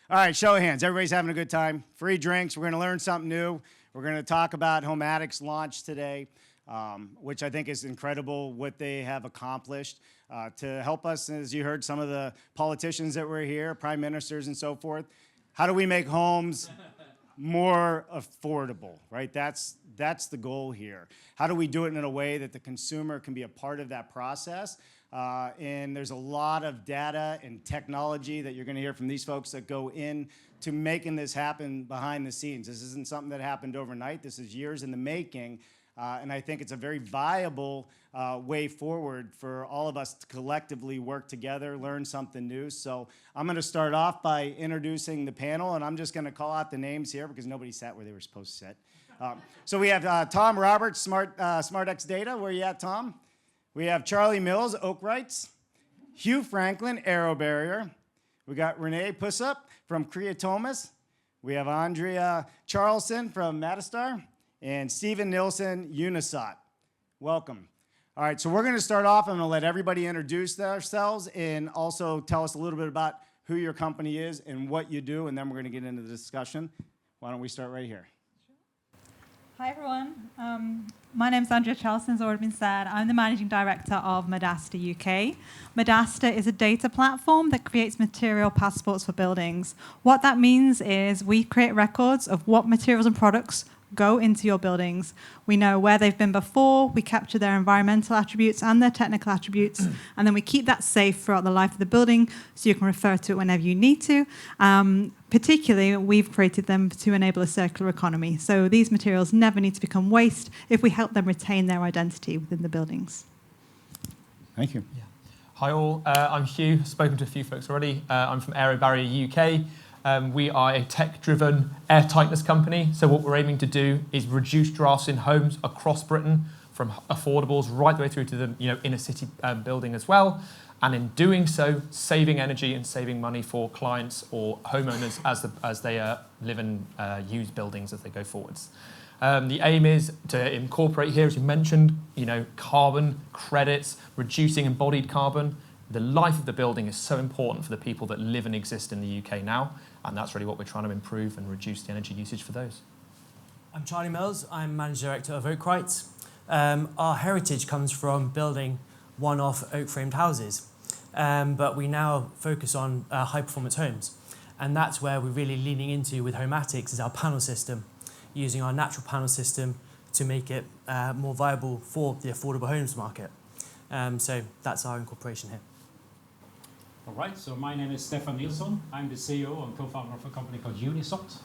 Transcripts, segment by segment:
All right, show of hands. Everybody's having a good time. Free drinks. We're going to learn something new. We're going to talk about Homatics' launch today, which I think is incredible what they have accomplished to help us, as you heard some of the politicians that were here, prime ministers and so forth. How do we make homes more affordable, right? That's the goal here. How do we do it in a way that the consumer can be a part of that process? And there's a lot of data and technology that you're going to hear from these folks that go in to making this happen behind the scenes. This isn't something that happened overnight. This is years in the making. And I think it's a very viable way forward for all of us to collectively work together, learn something new. So I'm going to start off by introducing the panel, and I'm just going to call out the names here because nobody sat where they were supposed to sit. So we have Tom Roberts, SmartX Data. Where you at, Tom? We have Charlie Mills, Oakrights. Hugh Franklin, Aero Barrier. We got Renee Pussup from Creatomas. We have Andrea Charlson from Matastar. And Stephen Nilsson, Unisat. Welcome. All right, so we're going to start off. I'm going to let everybody introduce themselves and also tell us a little bit about who your company is and what you do, and then we're going to get into the discussion. Why don't we start right here? Hi, everyone. My name's Andrea Charlson, as already been said. I'm the Managing Director of Madasta UK. Madasta is a data platform that creates material passports for buildings. What that means is we create records of what materials and products go into your buildings. We know where they've been before, we capture their environmental attributes and their technical attributes, and then we keep that safe throughout the life of the building so you can refer to it whenever you need to. Particularly, we've created them to enable a circular economy. So these materials never need to become waste if we help them retain their identity within the buildings. Thank you. Yeah. Hi all, I'm Hugh, spoken to a few folks already. I'm from Aero Barrier UK. We are a tech-driven air tightness company. So what we're aiming to do is reduce drafts in homes across Britain, from affordables right the way through to the inner city building as well. And in doing so, saving energy and saving money for clients or homeowners as they live and use buildings as they go forwards. The aim is to incorporate here, as you mentioned, carbon credits, reducing embodied carbon. The life of the building is so important for the people that live and exist in the UK now, and that's really what we're trying to improve and reduce the energy usage for those. I'm Charlie Mills. I'm Managing Director of Oakrights. Our heritage comes from building one-off oak-framed houses, but we now focus on high-performance homes, and that's where we're really leaning into with Homatics is our panel system, using our natural panel system to make it more viable for the affordable homes market. So that's our incorporation here. All right, so my name is Stefan Nilsson. I'm the CEO and co-founder of a company called Unisat.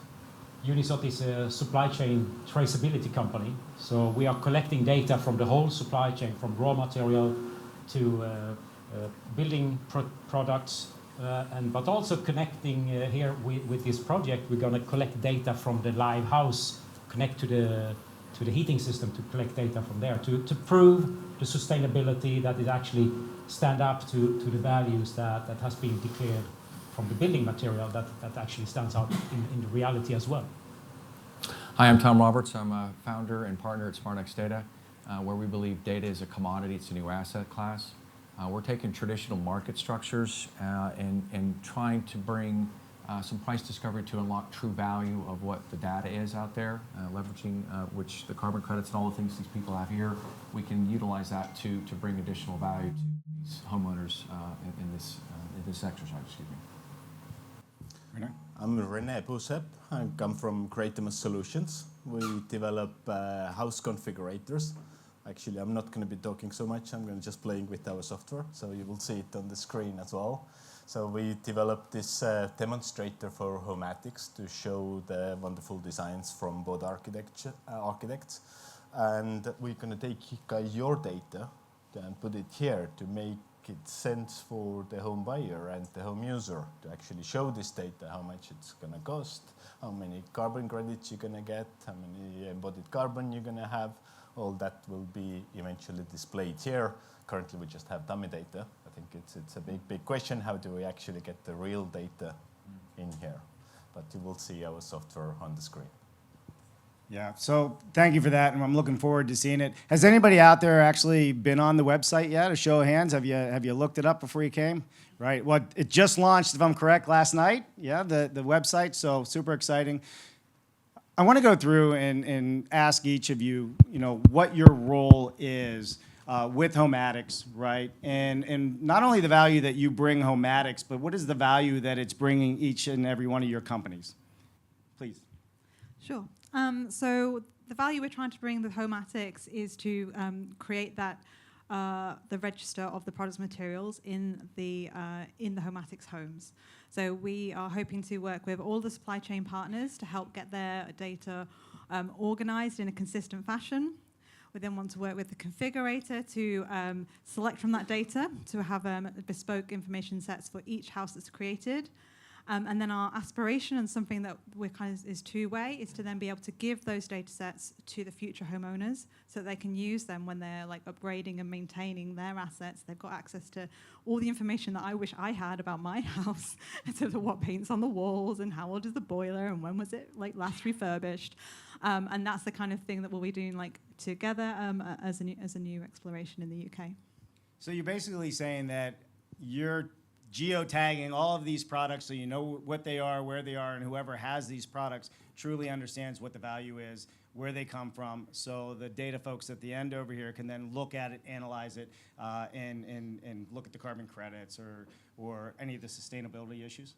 Unisat is a supply chain traceability company. So we are collecting data from the whole supply chain, from raw material to building products, but also connecting here with this project, we're going to collect data from the live house, connect to the heating system to collect data from there, to prove the sustainability that it actually stand up to the values that has been declared from the building material that actually stands out in the reality as well. Hi, I'm Tom Roberts. I'm a founder and partner at SmartX Data, where we believe data is a commodity, it's a new asset class. We're taking traditional market structures and trying to bring some price discovery to unlock true value of what the data is out there, leveraging which the carbon credits and all the things these people have here. We can utilize that to bring additional value to these homeowners in this sector. Sorry, excuse me. I'm Renee Pussup. I come from Creatomas Solutions. We develop house configurators. Actually, I'm not going to be talking so much. I'm going to just playing with our software, so you will see it on the screen as well. So we developed this demonstrator for Homatics to show the wonderful designs from both architects. And we're going to take your data and put it here to make it sense for the home buyer and the home user to actually show this data, how much it's going to cost, how many carbon credits you're going to get, how many embodied carbon you're going to have. All that will be eventually displayed here. Currently, we just have dummy data. I think it's a big question. How do we actually get the real data in here? But you will see our software on the screen. Yeah, so thank you for that, and I'm looking forward to seeing it. Has anybody out there actually been on the website yet? A show of hands, have you looked it up before you came? Right, well, it just launched, if I'm correct, last night, yeah, the website, so super exciting. I want to go through and ask each of you, what your role is with Homatics, right? And not only the value that you bring Homatics, but what is the value that it's bringing each and every one of your companies? Please. Sure. So the value we're trying to bring with Homatics is to create that the register of the products and materials in the Homatics homes. So we are hoping to work with all the supply chain partners to help get their data organized in a consistent fashion. We then want to work with the configurator to select from that data to have bespoke information sets for each house that's created. And then our aspiration, and something that we're kind of is two-way, is to then be able to give those data sets to the future homeowners so that they can use them when they're like upgrading and maintaining their assets. They've got access to all the information that I wish I had about my house, in terms of what paint's on the walls and how old is the boiler and when was it like last refurbished. And that's the kind of thing that we'll be doing like together as a new exploration in the UK. So you're basically saying that you're geotagging all of these products so you know what they are, where they are, and whoever has these products truly understands what the value is, where they come from, so the data folks at the end over here can then look at it, analyze it, and look at the carbon credits or any of the sustainability issues?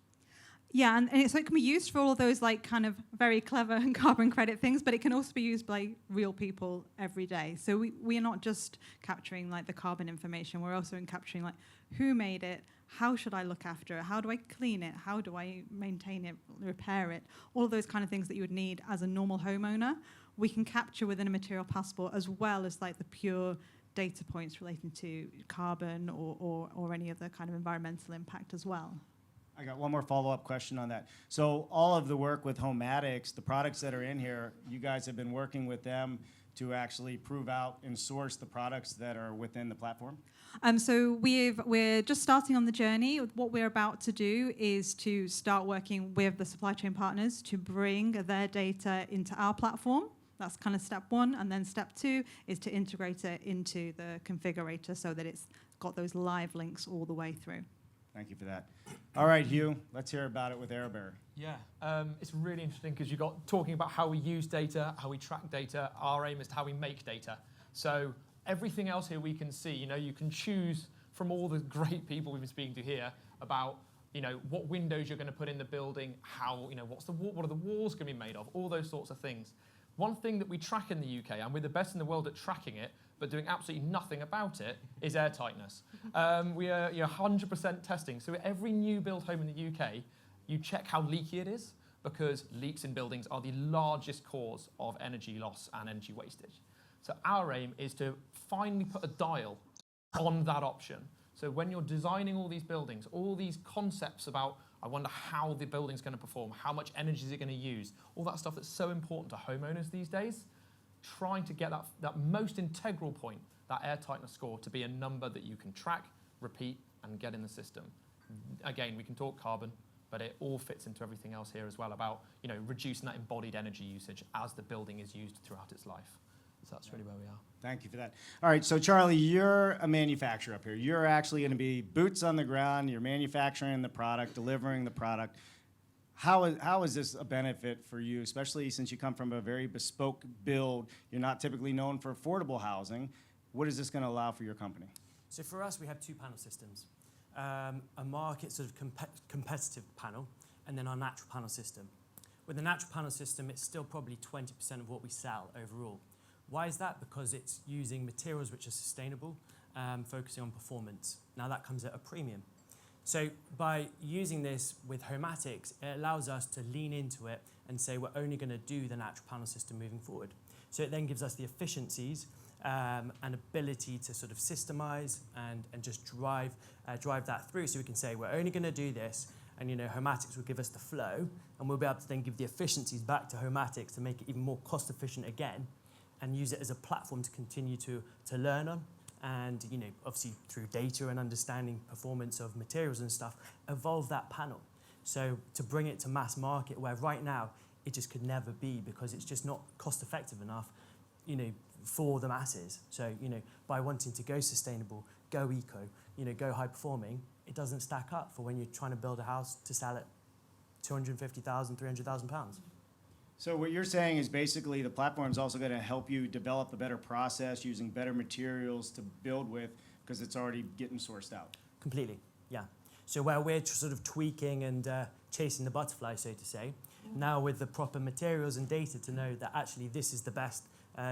Yeah, and so it can be used for all of those like kind of very clever carbon credit things, but it can also be used by real people every day. So we are not just capturing like the carbon information, we're also capturing like who made it, how should I look after it, how do I clean it, how do I maintain it, repair it, all of those kind of things that you would need as a normal homeowner, we can capture within a material passport, as well as like the pure data points relating to carbon or any other kind of environmental impact as well. I got one more follow-up question on that. So all of the work with Homatics, the products that are in here, you guys have been working with them to actually prove out and source the products that are within the platform? So we're just starting on the journey. What we're about to do is to start working with the supply chain partners to bring their data into our platform. That's kind of step one. And then step two is to integrate it into the configurator so that it's got those live links all the way through. Thank you for that. All right, Hugh, let's hear about it with AirBearer. Yeah, it's really interesting because you've got talking about how we use data, how we track data. Our aim is to how we make data. So everything else here we can see. You can choose from all the great people we've been speaking to here about what windows you're going to put in the building, how what are the walls going to be made of, all those sorts of things. One thing that we track in the UK, and we're the best in the world at tracking it, but doing absolutely nothing about it, is air tightness. We are 100% testing. So every new build home in the UK, you check how leaky it is, because leaks in buildings are the largest cause of energy loss and energy wastage. So our aim is to finally put a dial on that option. So when you're designing all these buildings, all these concepts about, I wonder how the building's going to perform, how much energy is it going to use, all that stuff that's so important to homeowners these days, trying to get that most integral point, that air tightness score, to be a number that you can track, repeat, and get in the system. Again, we can talk carbon, but it all fits into everything else here as well about reducing that embodied energy usage as the building is used throughout its life. So that's really where we are. Thank you for that. All right, so Charlie, you're a manufacturer up here. You're actually going to be boots on the ground. You're manufacturing the product, delivering the product. How is this a benefit for you, especially since you come from a very bespoke build? You're not typically known for affordable housing. What is this going to allow for your company? So for us, we have two panel systems. A market sort of competitive panel, and then our natural panel system. With the natural panel system, it's still probably 20% of what we sell overall. Why is that? Because it's using materials which are sustainable, focusing on performance. Now that comes at a premium. So by using this with Homatics, it allows us to lean into it and say we're only going to do the natural panel system moving forward. So it then gives us the efficiencies and ability to sort of systemize and just drive that through. So we can say we're only going to do this, and Homatics will give us the flow, and we'll be able to then give the efficiencies back to Homatics to make it even more cost efficient again, and use it as a platform to continue to learn on. And obviously through data and understanding performance of materials and stuff, evolve that panel. So to bring it to mass market, where right now it just could never be, because it's just not cost effective enough, for the masses. So, by wanting to go sustainable, go eco, go high performing, it doesn't stack up for when you're trying to build a house to sell at 250,000, 300,000 pounds. So what you're saying is basically the platform is also going to help you develop a better process using better materials to build with, because it's already getting sourced out. Completely, yeah. So where we're sort of tweaking and chasing the butterfly, so to say, now with the proper materials and data to know that actually this is the best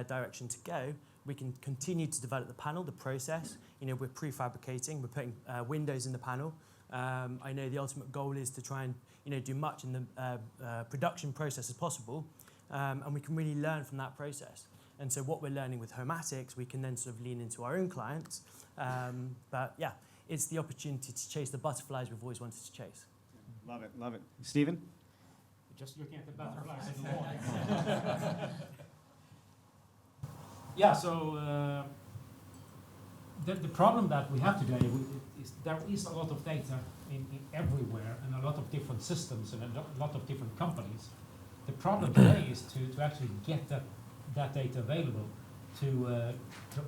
direction to go, we can continue to develop the panel, the process. We're prefabricating, we're putting windows in the panel. I know the ultimate goal is to try and do much in the production process as possible, and we can really learn from that process. And so what we're learning with Homatics, we can then sort of lean into our own clients. But yeah, it's the opportunity to chase the butterflies we've always wanted to chase. Love it, love it. Stephen? Just looking at the butterflies in the lawn. Yeah, so the problem that we have today is there is a lot of data in everywhere, and a lot of different systems and a lot of different companies. The problem today is to actually get that data available, to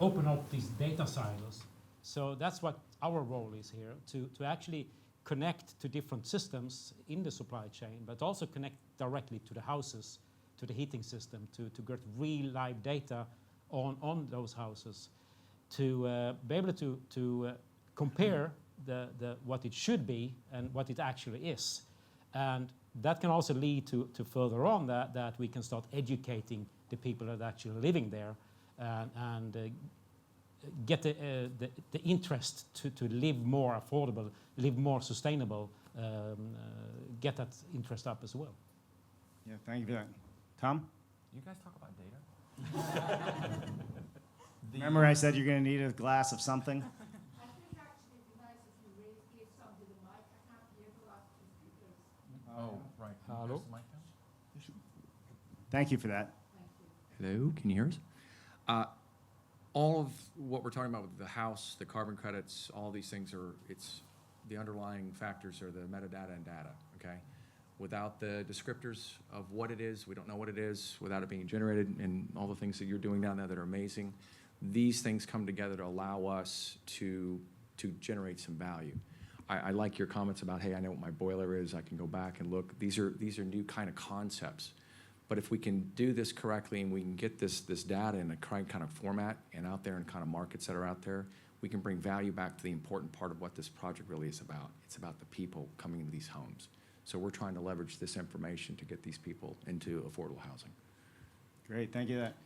open up these data silos. So that's what our role is here, to actually connect to different systems in the supply chain, but also connect directly to the houses, to the heating system, to get real live data on those houses, to be able to compare what it should be and what it actually is. And that can also lead to further on that we can start educating the people that are actually living there, and get the interest to live more affordable, live more sustainable, get that interest up as well. Yeah, thank you for that. Tom? You guys talk about data? Remember I said you're going to need a glass of something? I think actually it'd be nice if you gave somebody the mic. I can't hear the last two speakers. Oh, right. Can you Hello? press the mic down? Thank you for that. Thank you. Hello, can you hear us? All of what we're talking about with the house, the carbon credits, all these things it's the underlying factors are the metadata and data, okay? Without the descriptors of what it is, we don't know what it is, without it being generated, and all the things that you're doing down there that are amazing, these things come together to allow us to generate some value. I like your comments about, hey, I know what my boiler is, I can go back and look. These are new kind of concepts. But if we can do this correctly and we can get this data in a kind of format and out there in kind of markets that are out there, we can bring value back to the important part of what this project really is about. It's about the people coming into these homes. So we're trying to leverage this information to get these people into affordable housing. Great, thank you for that.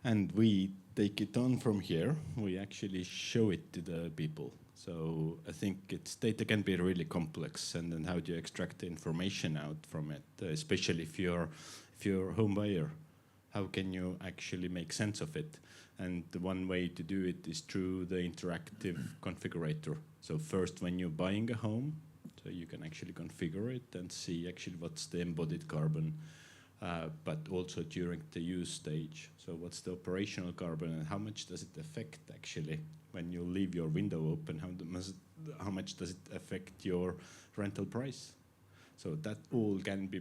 And we take it on from here. We actually show it to the people. So I think data can be really complex, and then how do you extract the information out from it, especially if you're a home buyer. How can you actually make sense of it? And the one way to do it is through the interactive configurator. So first, when you're buying a home, so you can actually configure it and see actually what's the embodied carbon, but also during the use stage. So what's the operational carbon and how much does it affect actually when you leave your window open? How much does it affect your rental price? So that all can be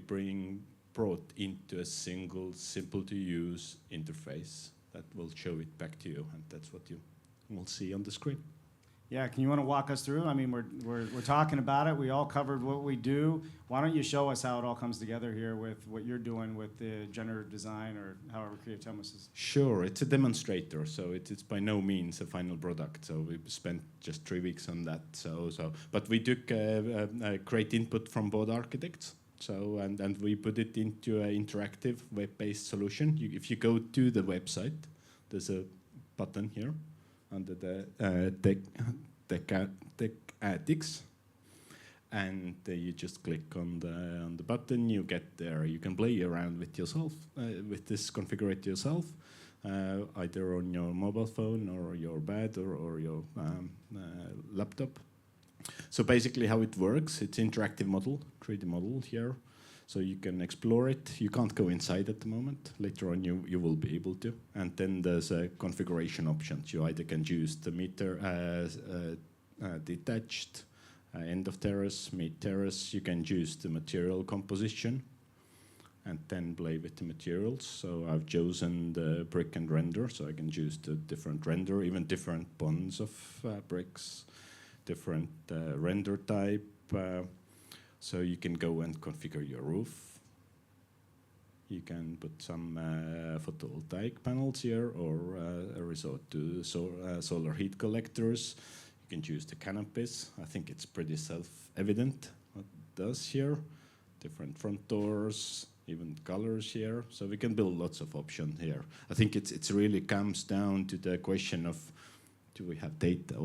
brought into a single, simple to use interface that will show it back to you, and that's what you will see on the screen. Yeah, can you want to walk us through? I mean, we're talking about it. We all covered what we do. Why don't you show us how it all comes together here with what you're doing with the generative design, or however Creative Thomas is? Sure, it's a demonstrator, so it's by no means a final product. So we spent just 3 weeks on that. But we took great input from both architects. So and we put it into an interactive web-based solution. If you go to the website, there's a button here under the tech ethics, and you just click on the button. You get there. You can play around with yourself with this, configure it yourself, either on your mobile phone or your bed or your laptop. So basically, how it works, it's interactive model, 3D model here. So you can explore it. You can't go inside at the moment. Later on, you will be able to. And then there's a configuration options. You either can choose the meter detached, end of terrace, mid terrace. You can choose the material composition. and then play with the materials. So I've chosen the brick and render, so I can choose the different render, even different bonds of bricks, different render type. So you can go and configure your roof. You can put some photovoltaic panels here, or resort to solar heat collectors. You can choose the canopies. I think it's pretty self-evident what it does here. Different front doors, even colors here. So we can build lots of options here. I think it's really comes down to the question of, do we have data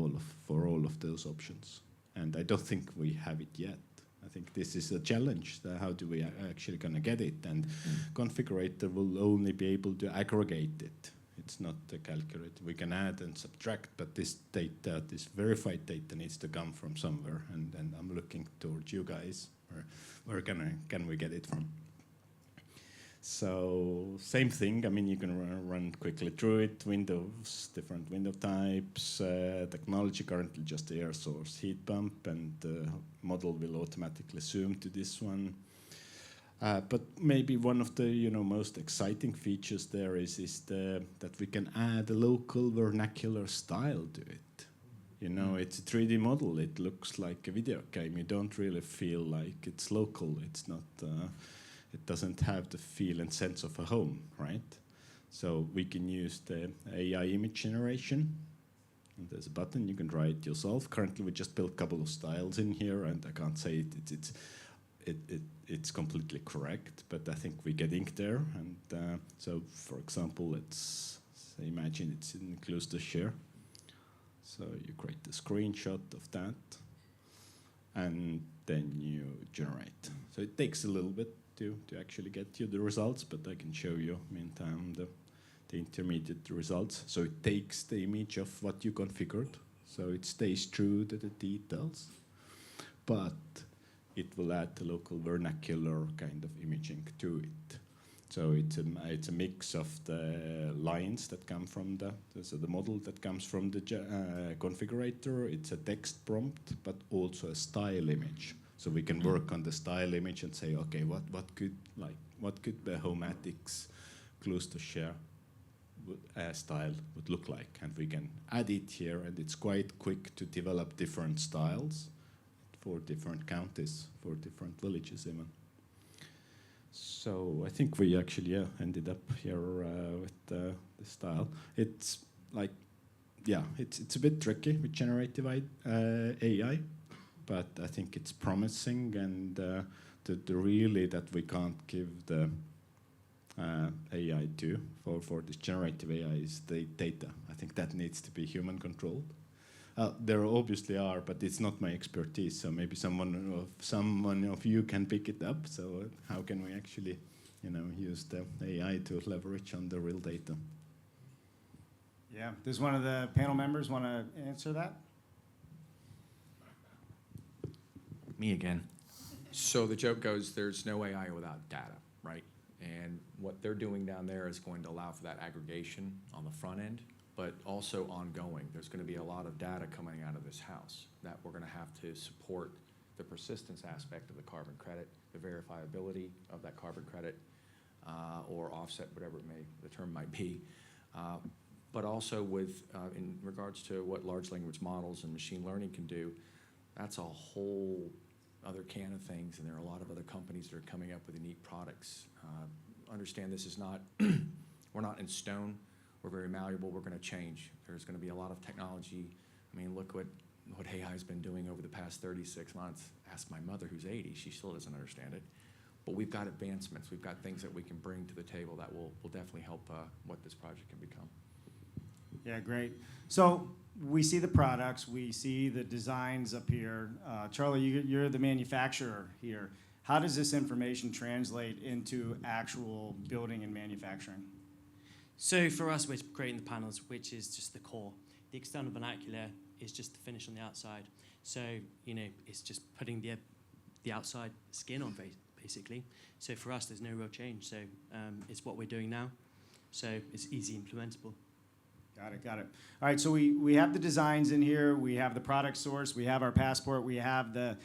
for all of those options? And I don't think we have it yet. I think this is a challenge. How do we actually gonna get it? And configurator will only be able to aggregate it. It's not calculated. We can add and subtract, but this data, this verified data, needs to come from somewhere. And I'm looking towards you guys. Where can we get it from? So same thing. I mean, you can run quickly through it. Windows, different window types. Technology currently just air source heat pump, and the model will automatically zoom to this one. But maybe one of the most exciting features there is that we can add a local vernacular style to it. It's a 3D model. It looks like a video game. You don't really feel like it's local. It's not. It doesn't have the feel and sense of a home, right? So we can use the AI image generation. And there's a button, you can try it yourself. Currently, we just built a couple of styles in here, and I can't say it's completely correct, but I think we're getting there. And so, for example, let's say imagine it's in cluster share. So you create a screenshot of that, and then you generate. So it takes a little bit to actually get you the results, but I can show you meantime the intermediate results. So it takes the image of what you configured, so it stays true to the details, but it will add the local vernacular kind of imaging to it. So it's a mix of the lines that come from the model that comes from the configurator. It's a text prompt, but also a style image. So we can work on the style image and say, okay, what could the Homatics cluster share style would look like, and we can add it here, and it's quite quick to develop different styles for different counties, for different villages even. So I think we actually ended up here with the style. It's like, it's a bit tricky with generative AI, but I think it's promising, and the really that we can't give the AI to for this generative AI is the data. I think that needs to be human controlled. There obviously are, but it's not my expertise. So maybe someone of you can pick it up. So how can we actually, use the AI to leverage on the real data? Yeah. Does one of the panel members want to answer that? Me again. So the joke goes, there's no AI without data, right? And what they're doing down there is going to allow for that aggregation on the front end, but also ongoing. There's going to be a lot of data coming out of this house that we're going to have to support the persistence aspect of the carbon credit, the verifiability of that carbon credit, or offset, whatever the term might be. But also with, in regards to what large language models and machine learning can do, that's a whole other can of things, and there are a lot of other companies that are coming up with neat products. Understand this is not, we're not in stone. We're very malleable. We're going to change. There's going to be a lot of technology. I mean, look what AI has been doing over the past 36 months. Ask my mother, who's 80. She still doesn't understand it. But we've got advancements. We've got things that we can bring to the table that will definitely help what this project can become. Yeah, great. So we see the products. We see the designs up here. Charlie, you're the manufacturer here. How does this information translate into actual building and manufacturing? So for us, we're creating the panels, which is just the core. The external vernacular is just the finish on the outside. So, it's just putting the outside skin on, basically. So for us, there's no real change. So it's what we're doing now. So it's easy implementable. Got it. All right, so we have the designs in here. We have the product source. We have our passport. We have the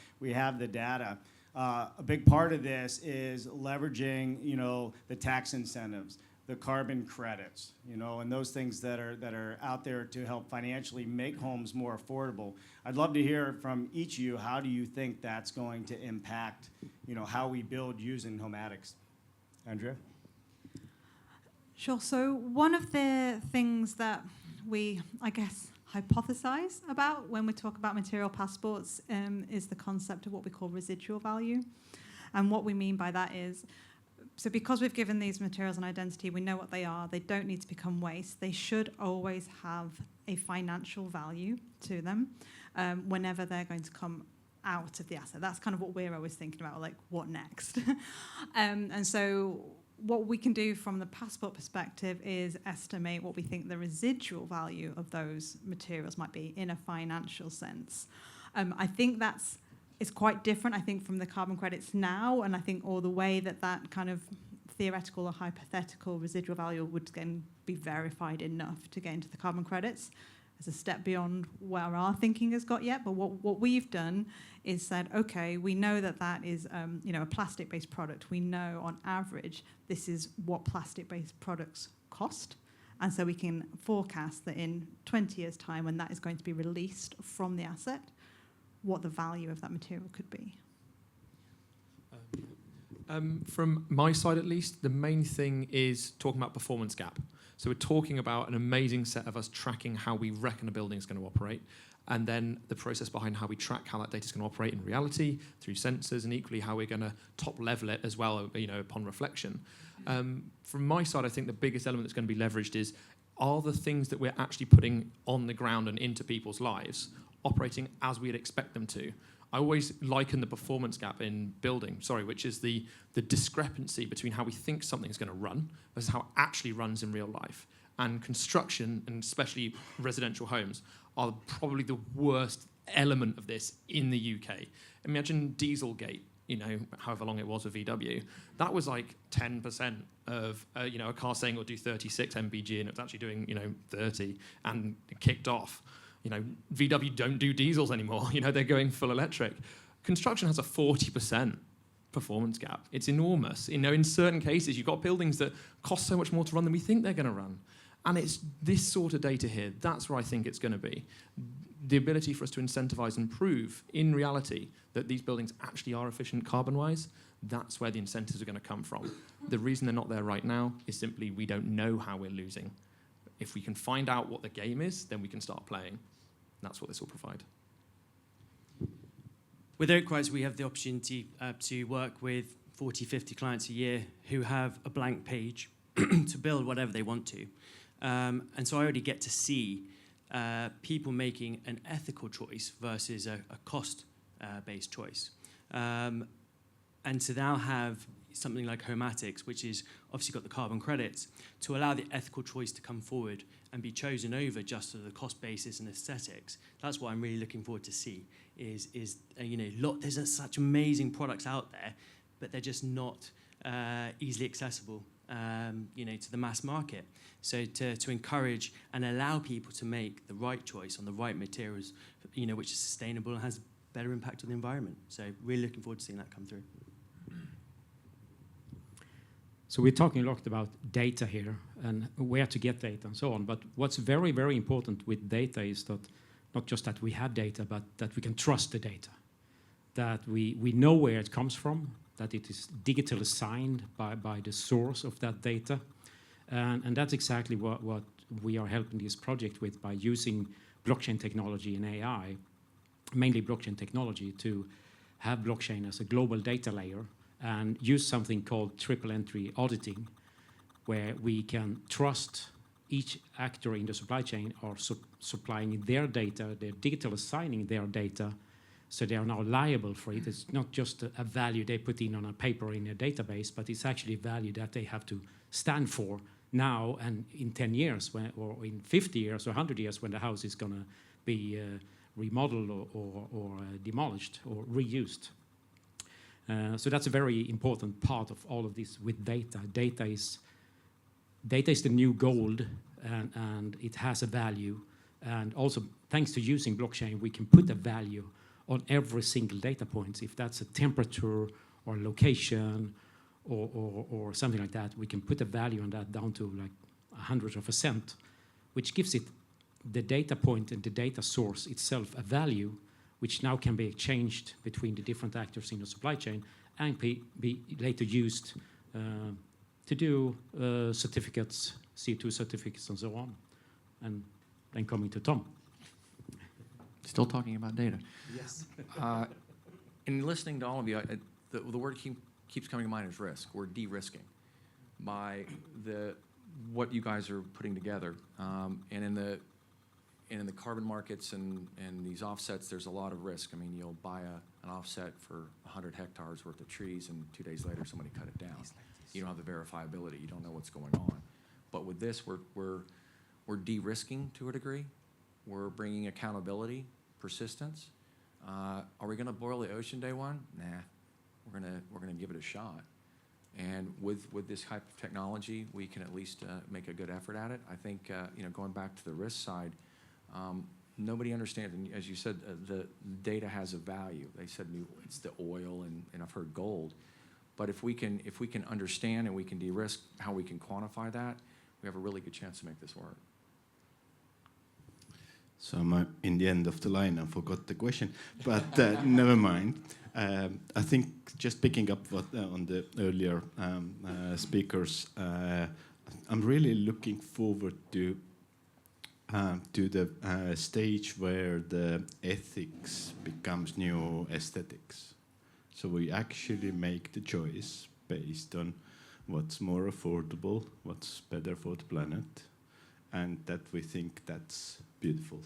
data. a big part of this is leveraging, the tax incentives, the carbon credits, and those things that are out there to help financially make homes more affordable. I'd love to hear from each of you. How do you think that's going to impact, how we build using Homatics? Andrea? Sure. So one of the things that we, I guess, hypothesize about when we talk about material passports is the concept of what we call residual value. And what we mean by that is, so because we've given these materials an identity, we know what they are, they don't need to become waste, they should always have a financial value to them whenever they're going to come out of the asset. That's kind of what we're always thinking about, like, what next? And so what we can do from the passport perspective is estimate what we think the residual value of those materials might be in a financial sense. I think it's quite different, I think, from the carbon credits now, and I think all the way that kind of theoretical or hypothetical residual value would then be verified enough to get into the carbon credits as a step beyond where our thinking has got yet. But what we've done is said, okay, we know that is a plastic-based product. We know on average this is what plastic-based products cost. And so we can forecast that in 20 years' time, when that is going to be released from the asset, what the value of that material could be. From my side, at least, the main thing is talking about performance gap. So we're talking about an amazing set of us tracking how we reckon a building is going to operate, and then the process behind how we track how that data is going to operate in reality through sensors, and equally how we're going to top level it as well, upon reflection. From my side, I think the biggest element that's going to be leveraged is, are the things that we're actually putting on the ground and into people's lives operating as we'd expect them to? I always liken the performance gap in building, which is the discrepancy between how we think something's going to run versus how it actually runs in real life. And construction, and especially residential homes, are probably the worst element of this in the UK. Imagine Dieselgate, however long it was with VW. That was like 10% of, a car saying it'll do 36 mpg, and it was actually doing, 30, and it kicked off. VW don't do diesels anymore. They're going full electric. Construction has a 40% performance gap. It's enormous. In certain cases, you've got buildings that cost so much more to run than we think they're going to run. And it's this sort of data here. That's where I think it's going to be. The ability for us to incentivize and prove in reality that these buildings actually are efficient carbon-wise, that's where the incentives are going to come from. The reason they're not there right now is simply we don't know how we're losing. If we can find out what the game is, then we can start playing. That's what this will provide. With Oakrise, we have the opportunity to work with 40, 50 clients a year who have a blank page to build whatever they want to. And so I already get to see people making an ethical choice versus a cost-based choice. And to now have something like Homatics, which is obviously got the carbon credits, to allow the ethical choice to come forward and be chosen over just the cost basis and aesthetics. That's what I'm really looking forward to see. There's such amazing products out there, but they're just not easily accessible, to the mass market. So to encourage and allow people to make the right choice on the right materials, which is sustainable and has better impact on the environment. So really looking forward to seeing that come through. So we're talking a lot about data here and where to get data and so on. But what's very, very important with data is that not just that we have data, but that we can trust the data, that we know where it comes from, that it is digitally signed by the source of that data. And that's exactly what we are helping this project with by using blockchain technology and AI, mainly blockchain technology, to have blockchain as a global data layer and use something called triple entry auditing, where we can trust each actor in the supply chain are supplying their data, they're digitally signing their data, so they are now liable for it. It's not just a value they put in on a paper in a database, but it's actually a value that they have to stand for now and in 10 years, or in 50 years or 100 years, when the house is going to be remodeled or demolished or reused. So that's a very important part of all of this with data. Data is the new gold, and it has a value. And also, thanks to using blockchain, we can put a value on every single data point. If that's a temperature or location or something like that, we can put a value on that down to like 100%, which gives it the data point and the data source itself a value, which now can be exchanged between the different actors in the supply chain and be later used to do certificates, CO2 certificates and so on. And then coming to Tom. Still talking about data. Yes. In listening to all of you, the word keeps coming to mind is risk. We're de-risking by what you guys are putting together. And in the carbon markets and these offsets, there's a lot of risk. I mean, you'll buy an offset for 100 hectares worth of trees, and 2 days later somebody cut it down. You don't have the verifiability. You don't know what's going on. But with this, we're de-risking to a degree. We're bringing accountability, persistence. Are we going to boil the ocean day one? Nah, we're gonna give it a shot. And with this type of technology, we can at least make a good effort at it. I think going back to the risk side, nobody understands. And as you said, the data has a value. They said it's the oil, and I've heard gold. But if we can understand and we can de-risk how we can quantify that, we have a really good chance to make this work. So I'm in the end of the line. I forgot the question, but never mind. I think just picking up on the earlier speakers, I'm really looking forward to the stage where the ethics becomes new aesthetics. So we actually make the choice based on what's more affordable, what's better for the planet, and that we think that's beautiful.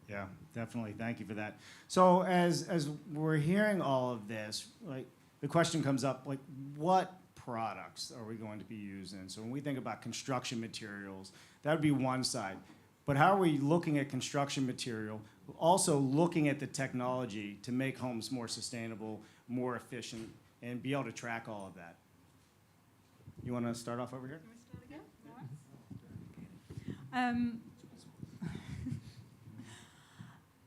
Yeah, definitely. Thank you for that. So as we're hearing all of this, like the question comes up, like what products are we going to be using? So when we think about construction materials, that would be one side. But how are we looking at construction material, also looking at the technology to make homes more sustainable, more efficient, and be able to track all of that? You want to start off over here?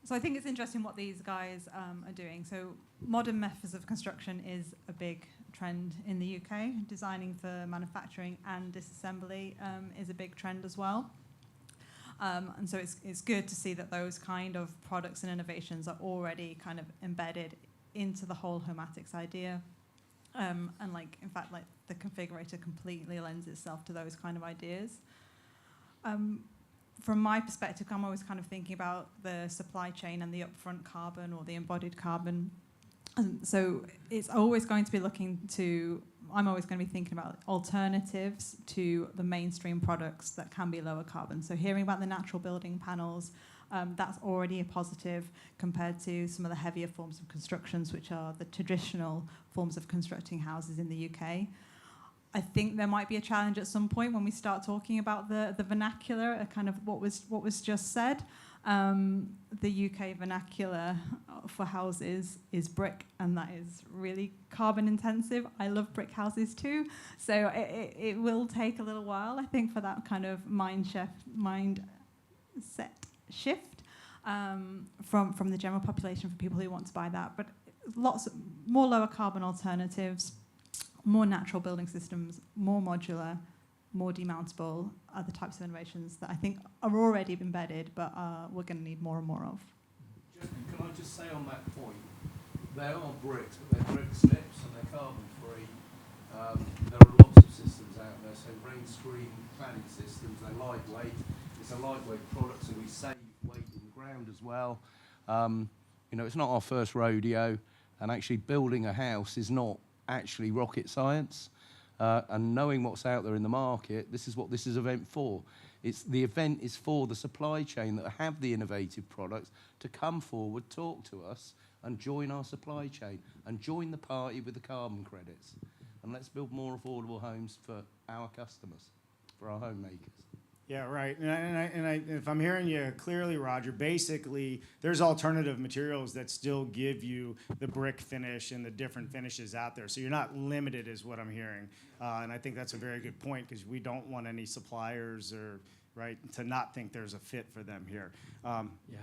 So I think it's interesting what these guys are doing. So modern methods of construction is a big trend in the UK. Designing for manufacturing and disassembly is a big trend as well. And so it's good to see that those kind of products and innovations are already kind of embedded into the whole Homatics idea. And like, in fact, like the configurator completely lends itself to those kind of ideas. From my perspective, I'm always kind of thinking about the supply chain and the upfront carbon or the embodied carbon. And so it's always going to be I'm always going to be thinking about alternatives to the mainstream products that can be lower carbon. So hearing about the natural building panels, that's already a positive compared to some of the heavier forms of constructions, which are the traditional forms of constructing houses in the UK. I think there might be a challenge at some point when we start talking about the vernacular, kind of what was just said. The UK vernacular for houses is brick, and that is really carbon intensive. I love brick houses too, so it will take a little while, I think, for that kind of mindset shift from the general population for people who want to buy that. But lots more lower carbon alternatives, more natural building systems, more modular, more demountable, other types of innovations that I think are already embedded, but we're going to need more and more of. Can I just say on that point, they are bricks, but they're brick slips and they're carbon free. There are lots of systems out there, so rain screen cladding systems, they're lightweight. It's a lightweight product, so we save weight in the ground as well. It's not our first rodeo, and actually building a house is not actually rocket science. And knowing what's out there in the market, this is what this is event for. The event is for the supply chain that have the innovative products to come forward, talk to us, and join our supply chain, and join the party with the carbon credits. And let's build more affordable homes for our customers, for our homemakers. Yeah, right. And if I'm hearing you clearly, Roger, basically there's alternative materials that still give you the brick finish and the different finishes out there. So you're not limited is what I'm hearing. And I think that's a very good point, because we don't want any suppliers or right? To not think there's a fit for them here.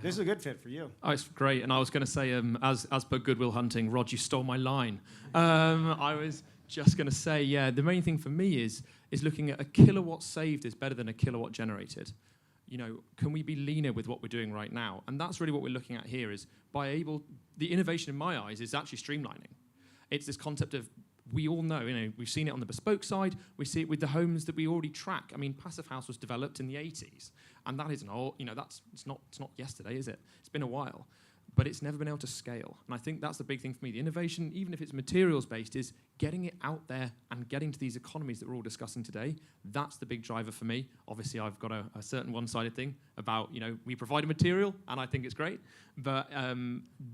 This is a good fit for you. Oh, it's great. And I was going to say, as per Goodwill Hunting, Rod, you stole my line. I was just going to say, yeah, the main thing for me is looking at a kilowatt saved is better than a kilowatt generated. You know, can we be leaner with what we're doing right now? And that's really what we're looking at here is the innovation in my eyes is actually streamlining. It's this concept of, we all know, we've seen it on the bespoke side, we see it with the homes that we already track. I mean, Passive House was developed in the 80s, and that isn't all, it's not yesterday, is it? It's been a while, but it's never been able to scale. And I think that's the big thing for me. The innovation, even if it's materials-based, is getting it out there and getting to these economies that we're all discussing today. That's the big driver for me. Obviously, I've got a certain one-sided thing about, we provide a material, and I think it's great, but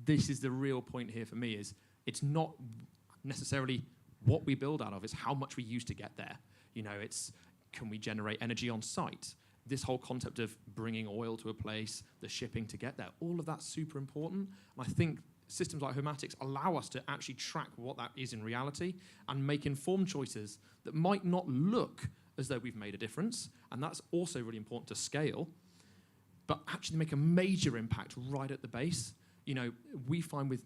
this is the real point here for me is it's not necessarily what we build out of, it's how much we use to get there. It's can we generate energy on site? This whole concept of bringing oil to a place, the shipping to get there, all of that's super important. And I think systems like Homatics allow us to actually track what that is in reality and make informed choices that might not look as though we've made a difference. And that's also really important to scale, but actually make a major impact right at the base. We find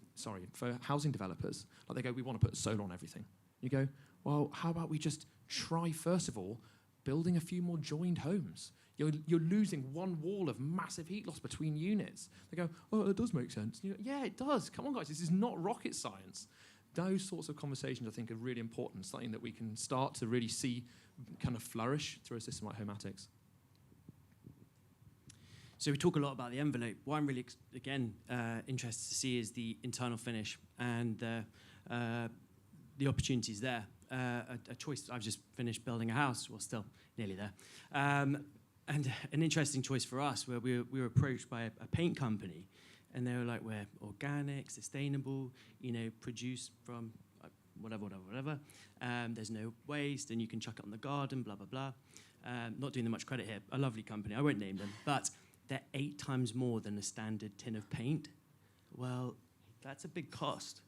for housing developers, like they go, we want to put solar on everything. You go, well, how about we just try, first of all, building a few more joined homes? You're losing one wall of massive heat loss between units. They go, oh, that does make sense. You go, yeah, it does. Come on, guys, this is not rocket science. Those sorts of conversations, I think, are really important, something that we can start to really see kind of flourish through a system like Homatics. So we talk a lot about the envelope. What I'm really, interested to see is the internal finish and the opportunities there. A choice. I've just finished building a house. Well, still nearly there. And an interesting choice for us, where we were approached by a paint company, and they were like, "We're organic, sustainable, produced from whatever. There's no waste, and you can chuck it on the garden, blah blah blah." Not doing them much credit here. A lovely company. I won't name them, but they're 8 times more than a standard tin of paint. Well, that's a big cost.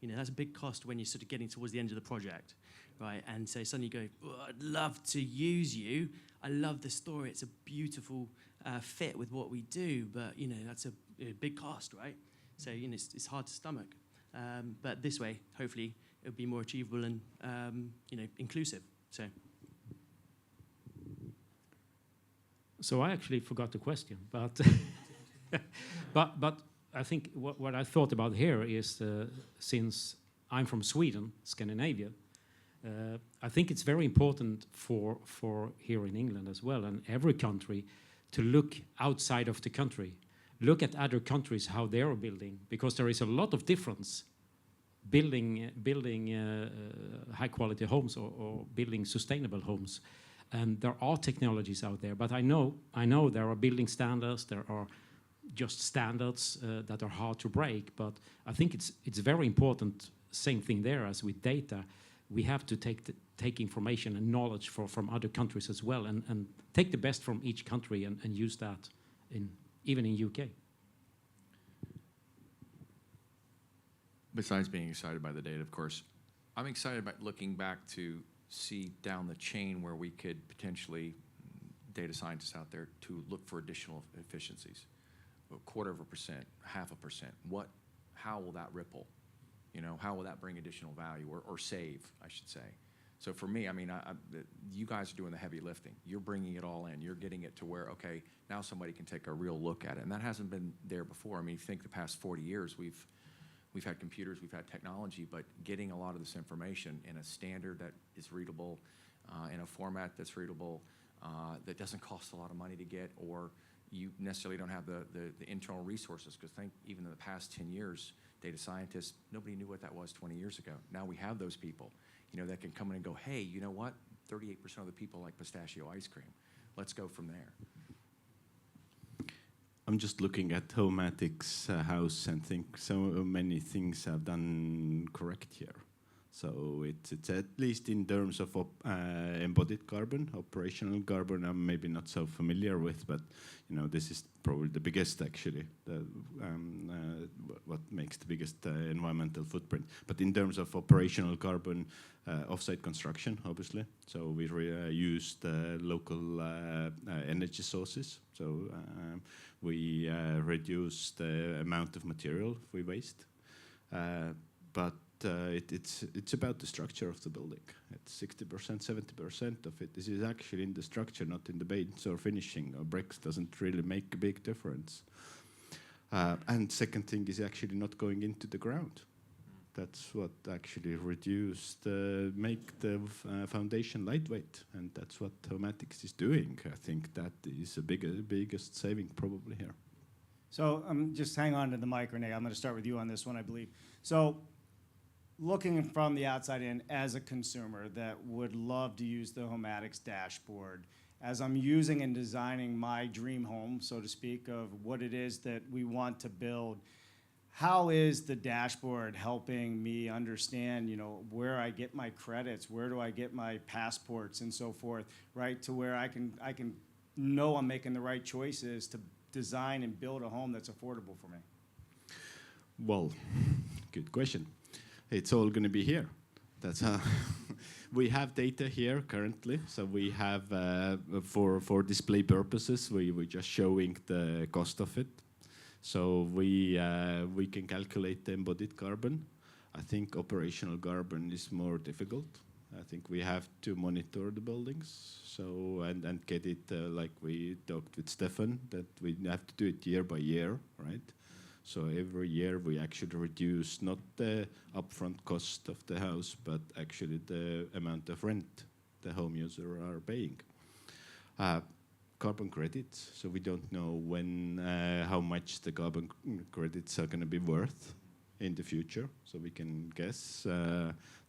That's a big cost when you're sort of getting towards the end of the project, right? And so suddenly you go, oh, I'd love to use you. I love the story. It's a beautiful fit with what we do, but, that's a big cost, right? So, it's hard to stomach. But this way, hopefully, it'll be more achievable and, inclusive. So I actually forgot the question, but but I think what I thought about here is since I'm from Sweden, Scandinavia, I think it's very important for here in England as well and every country to look outside of the country, look at other countries how they are building, because there is a lot of difference building high quality homes or building sustainable homes. And there are technologies out there, but I know there are building standards, there are just standards that are hard to break, but I think it's very important, same thing there as with data, we have to take information and knowledge from other countries as well and take the best from each country and use that even in UK. Besides being excited by the data, of course, I'm excited about looking back to see down the chain where we could potentially, data scientists out there, to look for additional efficiencies. 0.25%, 0.5%. How will that ripple? How will that bring additional value or save, I should say? So for me, you guys are doing the heavy lifting. You're bringing it all in. You're getting it to where, okay, now somebody can take a real look at it. And that hasn't been there before. Think the past 40 years, we've had computers, we've had technology, but getting a lot of this information in a standard that is readable, in a format that's readable, that doesn't cost a lot of money to get, or you necessarily don't have the internal resources, because even in the past 10 years, data scientists, nobody knew what that was 20 years ago. Now we have those people, that can come in and go, hey, you know what? 38% of the people like pistachio ice cream. Let's go from there. I'm just looking at Homatics house and think so many things I've done correct here. So it's at least in terms of embodied carbon, operational carbon. I'm maybe not so familiar with, but this is probably the biggest actually. What makes the biggest environmental footprint. But in terms of operational carbon, offsite construction, obviously. So we used local energy sources. So we reduce the amount of material we waste. But it's about the structure of the building. It's 60%, 70% of it. This is actually in the structure, not in the paints or finishing or bricks. Doesn't really make a big difference. And second thing is actually not going into the ground. That's what actually make the foundation lightweight, and that's what Homatics is doing. I think that is the biggest saving probably here. So just hang on to the mic, Renee. I'm going to start with you on this one, I believe. So looking from the outside in as a consumer that would love to use the Homatics dashboard, as I'm using and designing my dream home, so to speak, of what it is that we want to build, how is the dashboard helping me understand, where I get my credits, where do I get my passports and so forth, right, to where I can know I'm making the right choices to design and build a home that's affordable for me? Well, good question. It's all going to be here. That's how we have data here currently. So we have for display purposes, we're just showing the cost of it. So we can calculate the embodied carbon. I think operational carbon is more difficult. I think we have to monitor the buildings, so and get it like we talked with Stefan, that we have to do it year by year, right? So every year we actually reduce not the upfront cost of the house, but actually the amount of rent the home user are paying. Carbon credits, so we don't know how much the carbon credits are going to be worth in the future. So we can guess.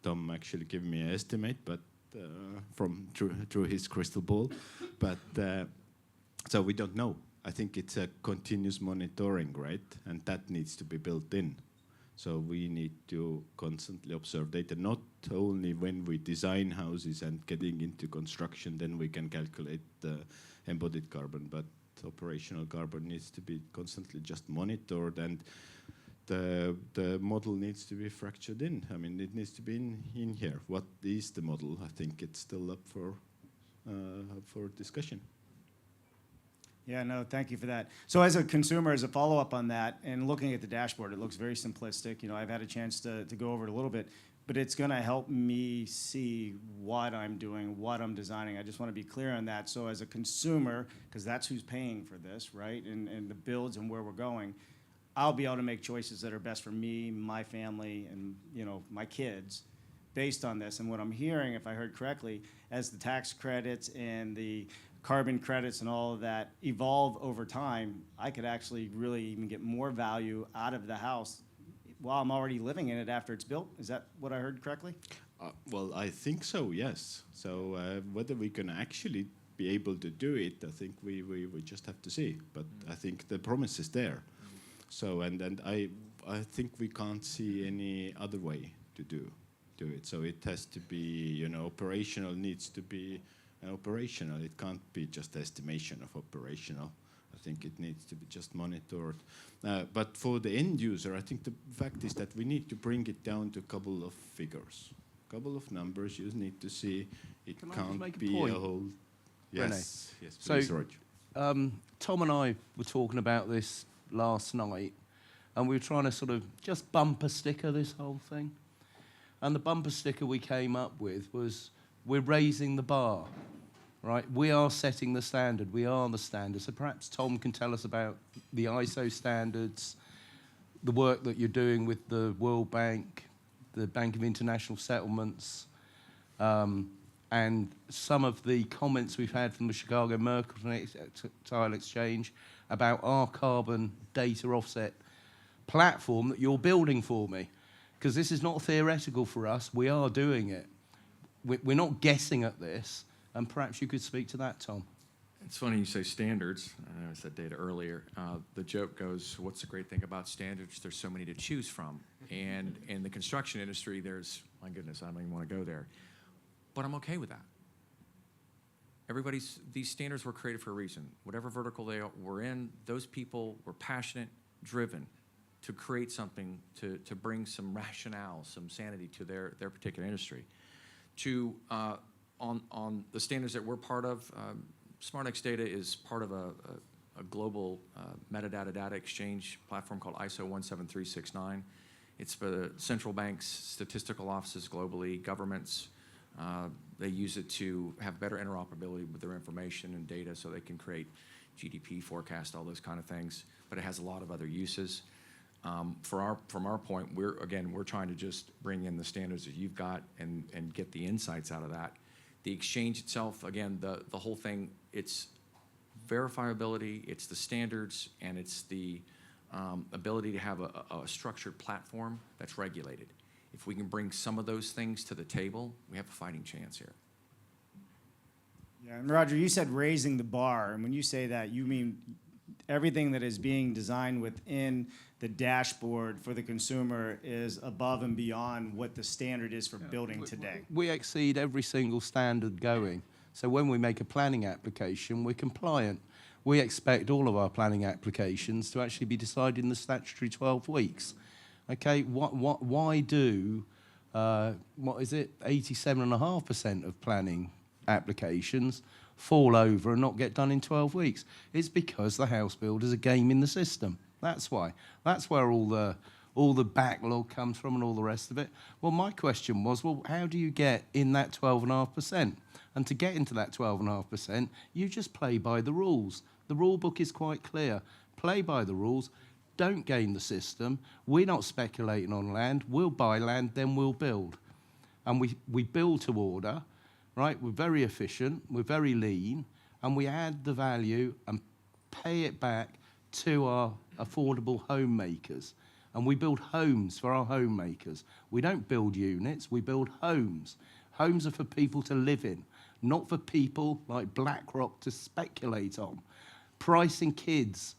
Tom actually gave me an estimate, but through his crystal ball, but so we don't know. I think it's a continuous monitoring, right? And that needs to be built in. So we need to constantly observe data, not only when we design houses and getting into construction, then we can calculate the embodied carbon, but operational carbon needs to be constantly just monitored, and the model needs to be fractured in. I mean, it needs to be in here. What is the model? I think it's still up for discussion. Yeah, no, thank you for that. So as a consumer, as a follow-up on that, and looking at the dashboard, it looks very simplistic. I've had a chance to go over it a little bit, but it's going to help me see what I'm doing, what I'm designing. I just want to be clear on that. So as a consumer, because that's who's paying for this, right, and the builds and where we're going, I'll be able to make choices that are best for me, my family, and my kids based on this. And what I'm hearing, if I heard correctly, as the tax credits and the carbon credits and all of that evolve over time, I could actually really even get more value out of the house while I'm already living in it after it's built. Is that what I heard correctly? Well, I think so, yes. So whether we can actually be able to do it, I think we just have to see. But I think the promise is there. So and I think we can't see any other way to do it. So it has to be, operational needs to be operational. It can't be just estimation of operational. I think it needs to be just monitored. But for the end user, I think the fact is that we need to bring it down to a couple of figures, a couple of numbers. You need to see it can't be a whole. Yes, yes, please, So, Roger. Tom and I were talking about this last night, and we were trying to sort of just bumper sticker this whole thing. And the bumper sticker we came up with was, we're raising the bar, right? We are setting the standard. We are the standard. So perhaps Tom can tell us about the ISO standards, the work that you're doing with the World Bank, the Bank of International Settlements, and some of the comments we've had from the Chicago Mercantile Exchange about our carbon data offset platform that you're building for me. Because this is not theoretical for us. We are doing it. We're not guessing at this, and perhaps you could speak to that, Tom. It's funny you say standards. I know I said data earlier. The joke goes, what's the great thing about standards? There's so many to choose from. And in the construction industry, there's my goodness, I don't even want to go there. But I'm okay with that. These standards were created for a reason. Whatever vertical they were in, those people were passionate, driven to create something, to bring some rationale, some sanity to their particular industry. On the standards that we're part of, SmartX Data is part of a global metadata data exchange platform called ISO 17369. It's for the central banks, statistical offices globally, governments. They use it to have better interoperability with their information and data so they can create GDP forecast, all those kind of things. But it has a lot of other uses. From our point, we're trying to just bring in the standards that you've got and get the insights out of that. The exchange itself, again, the whole thing, it's verifiability, it's the standards, and it's the ability to have a structured platform that's regulated. If we can bring some of those things to the table, we have a fighting chance here. Yeah, and Roger, you said raising the bar, and when you say that, you mean everything that is being designed within the dashboard for the consumer is above and beyond what the standard is for building today. We exceed every single standard going. So when we make a planning application, we're compliant. We expect all of our planning applications to actually be decided in the statutory 12 weeks. Okay, why do, 87.5% of planning applications fall over and not get done in 12 weeks? It's because the house builders are gaming the system. That's why. That's where all the backlog comes from and all the rest of it. Well, my question was, well, how do you get in that 12.5%? And to get into that 12.5%, you just play by the rules. The rule book is quite clear. Play by the rules. Don't game the system. We're not speculating on land. We'll buy land, then we'll build. And we build to order, right? We're very efficient, we're very lean, and we add the value and pay it back to our affordable homemakers. And we build homes for our homemakers. We don't build units, we build homes. Homes are for people to live in, not for people like BlackRock to speculate on. Pricing kids.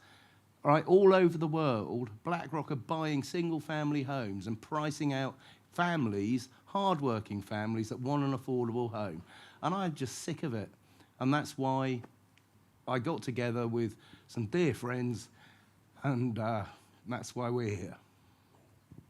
Right, all over the world, BlackRock are buying single-family homes and pricing out families, hard-working families that want an affordable home. And I'm just sick of it. And that's why I got together with some dear friends, and that's why we're here.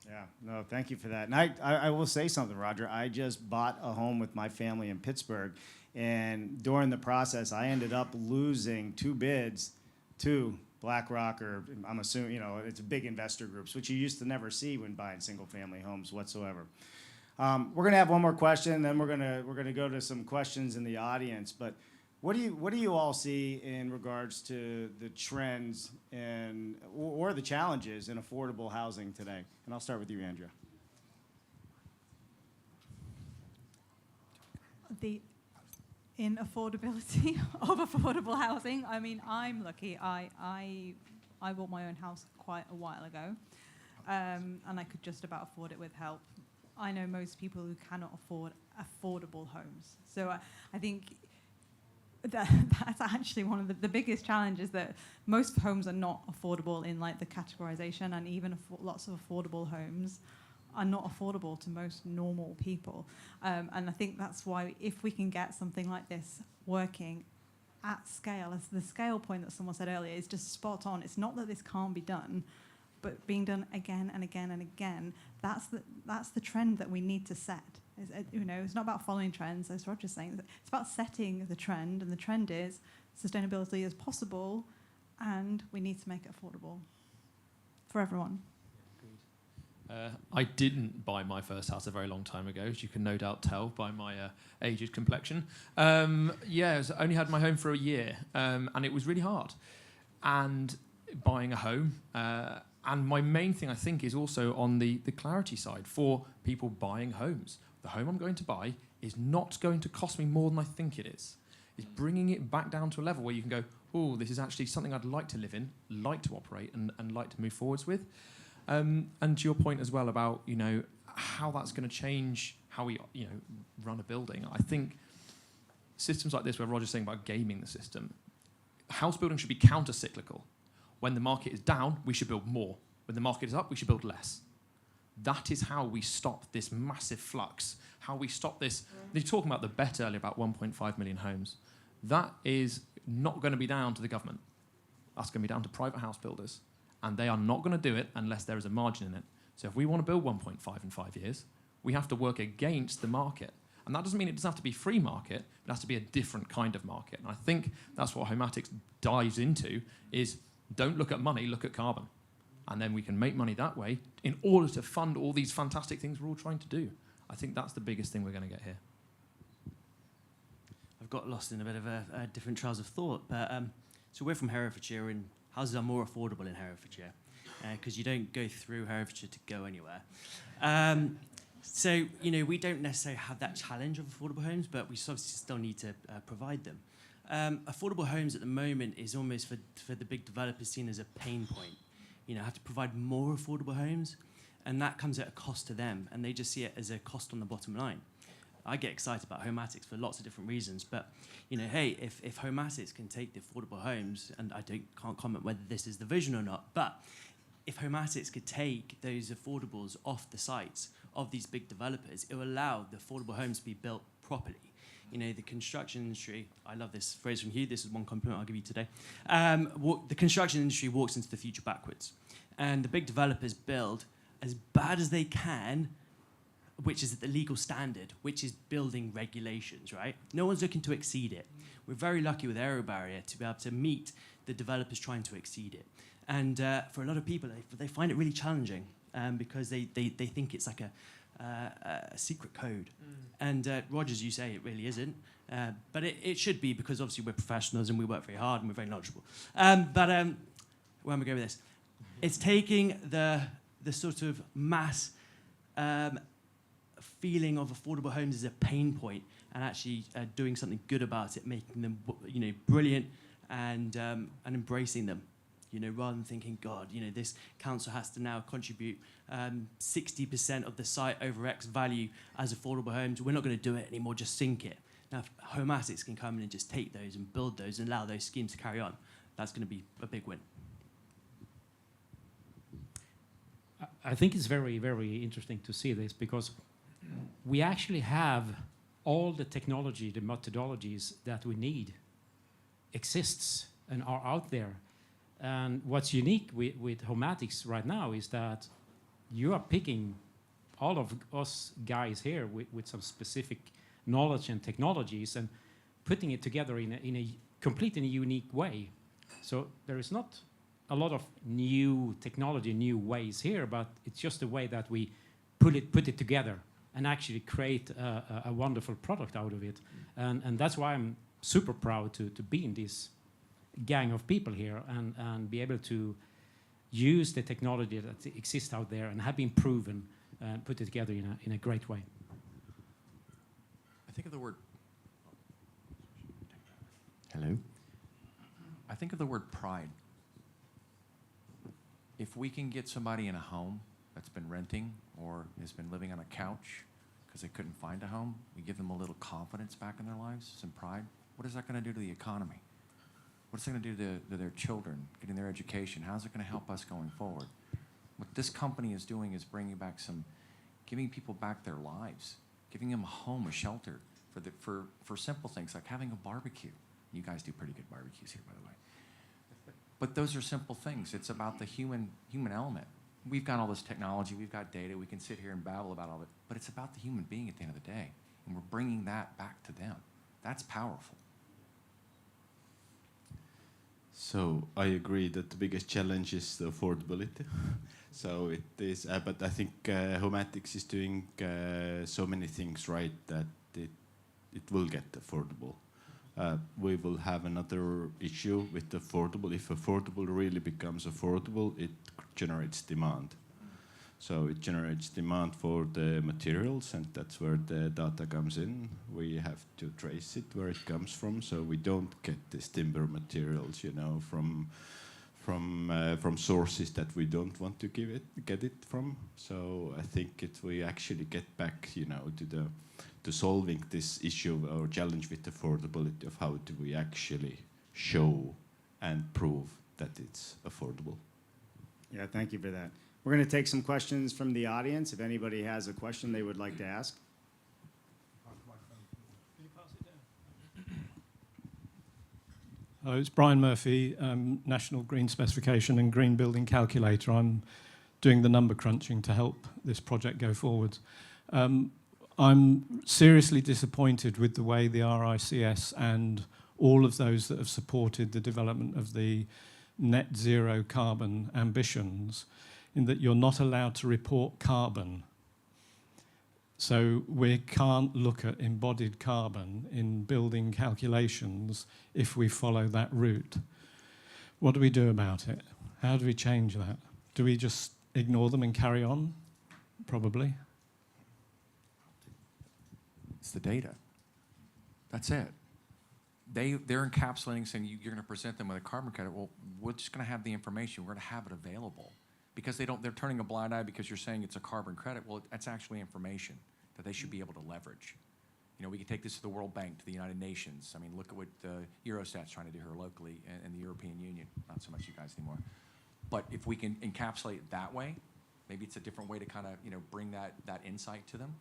Yeah, no, thank you for that. And I will say something, Roger. I just bought a home with my family in Pittsburgh, and during the process, I ended up losing 2 bids to BlackRock, or I'm assuming, it's big investor groups, which you used to never see when buying single-family homes whatsoever. We're going to have one more question, then we're going to go to some questions in the audience. But what do you all see in regards to the trends or the challenges in affordable housing today? And I'll start with you, Andrea. In affordability of affordable housing, I mean, I'm lucky. I bought my own house quite a while ago, and I could just about afford it with help. I know most people who cannot afford affordable homes. So I think that's actually one of the biggest challenges, that most homes are not affordable in like the categorization, and even lots of affordable homes are not affordable to most normal people. And I think that's why if we can get something like this working at scale, as the scale point that someone said earlier is just spot on. It's not that this can't be done, but being done again and again and again, that's the trend that we need to set. It's not about following trends, as Roger's saying. It's about setting the trend, and the trend is sustainability is possible, and we need to make it affordable for everyone. I didn't buy my first house a very long time ago, as you can no doubt tell by my aged complexion. I only had my home for a year, and it was really hard. And buying a home, and my main thing, I think, is also on the clarity side for people buying homes. The home I'm going to buy is not going to cost me more than I think it is. It's bringing it back down to a level where you can go, oh, this is actually something I'd like to live in, like to operate, and like to move forwards with. And to your point as well about, how that's going to change how we, run a building. I think systems like this, where Roger's saying about gaming the system, house building should be counter-cyclical. When the market is down, we should build more. When the market is up, we should build less. That is how we stop this massive flux, how we stop this. You're talking about the bet earlier about 1.5 million homes. That is not going to be down to the government. That's going to be down to private house builders. And they are not going to do it unless there is a margin in it. So if we want to build 1.5 in 5 years, we have to work against the market. And that doesn't mean it doesn't have to be free market. It has to be a different kind of market. And I think that's what Homatics dives into, is don't look at money, look at carbon. And then we can make money that way in order to fund all these fantastic things we're all trying to do. I think that's the biggest thing we're going to get here. I've got lost in a bit of a different trails of thought, but so we're from Herefordshire, and houses are more affordable in Herefordshire because you don't go through Herefordshire to go anywhere. So, you know, we don't necessarily have that challenge of affordable homes, but we obviously still need to provide them. Affordable homes at the moment is almost for the big developers seen as a pain point. You know, have to provide more affordable homes, and that comes at a cost to them, and they just see it as a cost on the bottom line. I get excited about Homatics for lots of different reasons, but you know, hey, if Homatics can take the affordable homes, and I can't comment whether this is the vision or not, but if Homatics could take those affordables off the sites of these big developers, it will allow the affordable homes to be built properly. You know, the construction industry, I love this phrase from Hugh, this is one compliment I'll give you today. The construction industry walks into the future backwards. And the big developers build as bad as they can, which is at the legal standard, which is building regulations, right? No one's looking to exceed it. We're very lucky with Aero Barrier to be able to meet the developers trying to exceed it. And for a lot of people, they find it really challenging because they think it's like a secret code. And Roger, as you say, it really isn't. But it should be, because obviously we're professionals and we work very hard and we're very knowledgeable. Where am I going with this? It's taking the sort of mass feeling of affordable homes as a pain point and actually doing something good about it, making them, you know, brilliant and embracing them. You know, rather than thinking, God, you know, this council has to now contribute 60% of the site over X value as affordable homes. We're not going to do it anymore, just sink it. Now, if Homatics can come in and just take those and build those and allow those schemes to carry on, that's going to be a big win. I think it's very, very interesting to see this, because we actually have all the technology, the methodologies that we need exists and are out there. And what's unique with Homatics right now is that you are picking all of us guys here with some specific knowledge and technologies and putting it together in a completely unique way. So there is not a lot of new technology, new ways here, but it's just the way that we put it together and actually create a wonderful product out of it. And that's why I'm super proud to be in this gang of people here and be able to use the technology that exists out there and have been proven and put it together in a great way. I think of the word... Hello? I think of the word pride. If we can get somebody in a home that's been renting or has been living on a couch because they couldn't find a home, we give them a little confidence back in their lives, some pride. What is that going to do to the economy? What's it going to do to their children, getting their education? How's it going to help us going forward? What this company is doing is bringing back giving people back their lives, giving them a home, a shelter for simple things like having a barbecue. You guys do pretty good barbecues here, by the way. But those are simple things. It's about the human element. We've got all this technology, we've got data, we can sit here and babble about all of it, but it's about the human being at the end of the day, and we're bringing that back to them. That's powerful. So I agree that the biggest challenge is the affordability. So it is, but I think Homatics is doing so many things right that it will get affordable. We will have another issue with affordable. If affordable really becomes affordable, it generates demand. So it generates demand for the materials, and that's where the data comes in. We have to trace it where it comes from, so we don't get this timber materials, you know, from sources that we don't want to get it from. So I think we actually get back, you know, to solving this issue or challenge with affordability of how do we actually show and prove that it's affordable. Yeah, thank you for that. We're going to take some questions from the audience. If anybody has a question they would like to ask. Hello, it's Brian Murphy, National Green Specification and Green Building Calculator. I'm doing the number crunching to help this project go forward. I'm seriously disappointed with the way the RICS and all of those that have supported the development of the net zero carbon ambitions, in that you're not allowed to report carbon. So we can't look at embodied carbon in building calculations if we follow that route. What do we do about it? How do we change that? Do we just ignore them and carry on? Probably. It's the data. That's it. They're encapsulating, saying you're going to present them with a carbon credit. Well, we're just going to have the information. We're going to have it available. Because they're turning a blind eye because you're saying it's a carbon credit. Well, that's actually information that they should be able to leverage. You know, we could take this to the World Bank, to the United Nations. I mean, look at what Eurostat's trying to do here locally, and the European Union. Not so much you guys anymore. But if we can encapsulate it that way, maybe it's a different way to kind of, you know, bring that insight to them.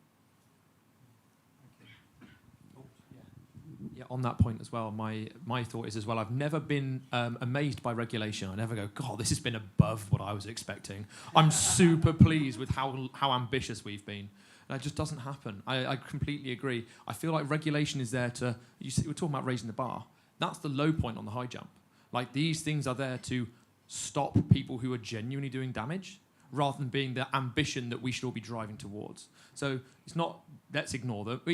Yeah, on that point as well, my thought is as well, I've never been amazed by regulation. I never go, God, this has been above what I was expecting. I'm super pleased with how ambitious we've been. And it just doesn't happen. I completely agree. I feel like regulation is there to, we're talking about raising the bar. That's the low point on the high jump. Like, these things are there to stop people who are genuinely doing damage, rather than being the ambition that we should all be driving towards. So it's not, let's ignore them. Why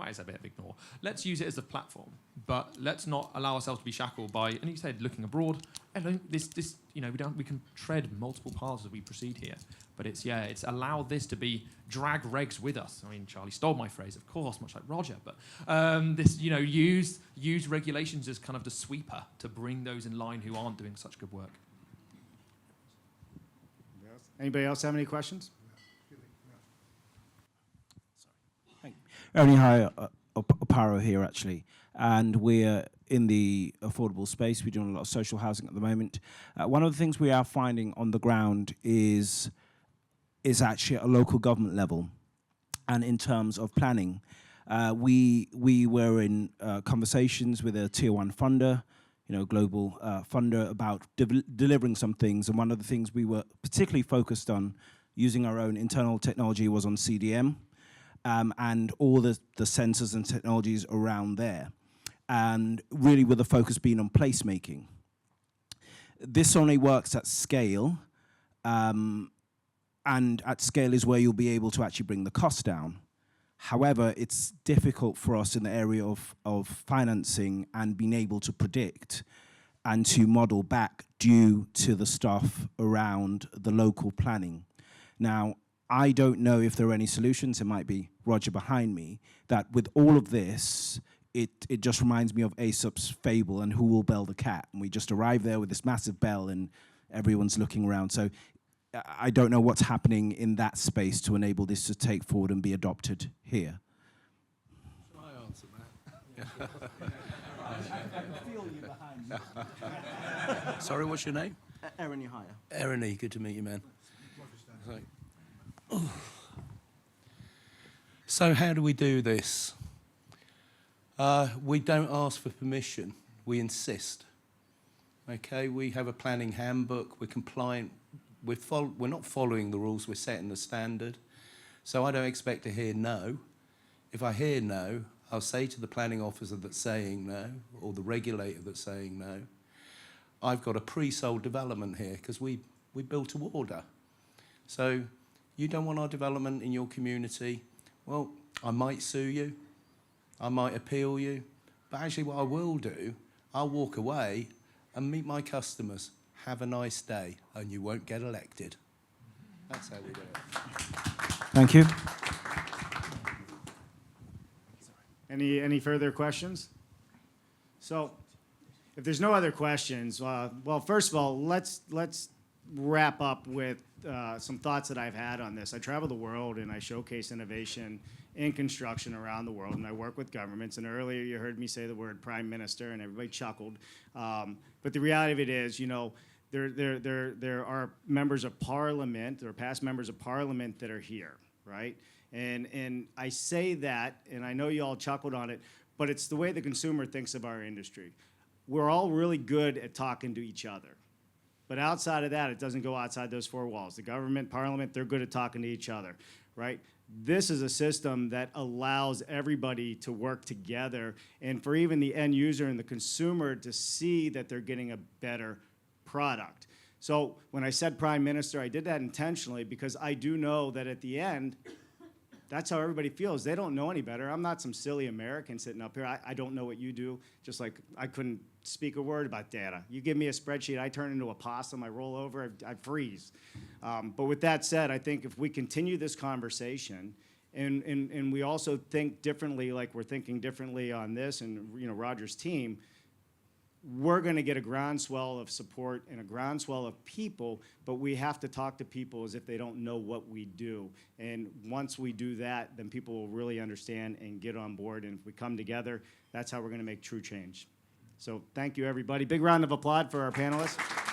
is that a bit of ignore? Let's use it as a platform, but let's not allow ourselves to be shackled by, and you said looking abroad, you know, we can tread multiple paths as we proceed here. But it's allow this to be drag regs with us. I mean, Charlie stole my phrase, of course, much like Roger, but this, you know, use regulations as kind of the sweeper to bring those in line who aren't doing such good work. Anybody else have any questions? Ernie, hi, Oparo here actually, and we're in the affordable space. We're doing a lot of social housing at the moment. One of the things we are finding on the ground is actually at a local government level, and in terms of planning. We were in conversations with a tier 1 funder, you know, global funder, about delivering some things, and one of the things we were particularly focused on using our own internal technology was on CDM, and all the sensors and technologies around there, and really with the focus being on placemaking. This only works at scale, and at scale is where you'll be able to actually bring the cost down. However, it's difficult for us in the area of financing and being able to predict and to model back due to the stuff around the local planning. Now, I don't know if there are any solutions. It might be Roger behind me, that with all of this, it just reminds me of Aesop's fable and who will bell the cat. And we just arrive there with this massive bell and everyone's looking around. So I don't know what's happening in that space to enable this to take forward and be adopted here. Shall I answer that? I feel you behind me. Sorry, what's your name? Ernie Hire. Ernie, good to meet you, man. So how do we do this? We don't ask for permission, we insist. Okay, we have a planning handbook, we're compliant, we're not following the rules, we're setting the standard. So I don't expect to hear no. If I hear no, I'll say to the planning officer that's saying no, or the regulator that's saying no, I've got a pre-sold development here, because we built to order. So you don't want our development in your community, well, I might sue you, I might appeal you, but actually what I will do, I'll walk away and meet my customers. Have a nice day, and you won't get elected. That's how we do it. Thank you. Any further questions? So, if there's no other questions, well, first of all, let's wrap up with some thoughts that I've had on this. I travel the world and I showcase innovation in construction around the world, and I work with governments. And earlier you heard me say the word prime minister, and everybody chuckled. But the reality of it is, you know, there are members of parliament or past members of parliament that are here, right? And I say that, and I know you all chuckled on it, but it's the way the consumer thinks of our industry. We're all really good at talking to each other. But outside of that, it doesn't go outside those four walls. The government, parliament, they're good at talking to each other, right? This is a system that allows everybody to work together and for even the end user and the consumer to see that they're getting a better product. So when I said Prime Minister, I did that intentionally because I do know that at the end, that's how everybody feels. They don't know any better. I'm not some silly American sitting up here. I don't know what you do, just like I couldn't speak a word about data. You give me a spreadsheet, I turn into a possum, I roll over, I freeze. But with that said, I think if we continue this conversation and we also think differently, like we're thinking differently on this and Roger's team, we're going to get a groundswell of support and a groundswell of people, but we have to talk to people as if they don't know what we do. And once we do that, then people will really understand and get on board. And if we come together, that's how we're going to make true change. So thank you, everybody. Big round of applause for our panelists.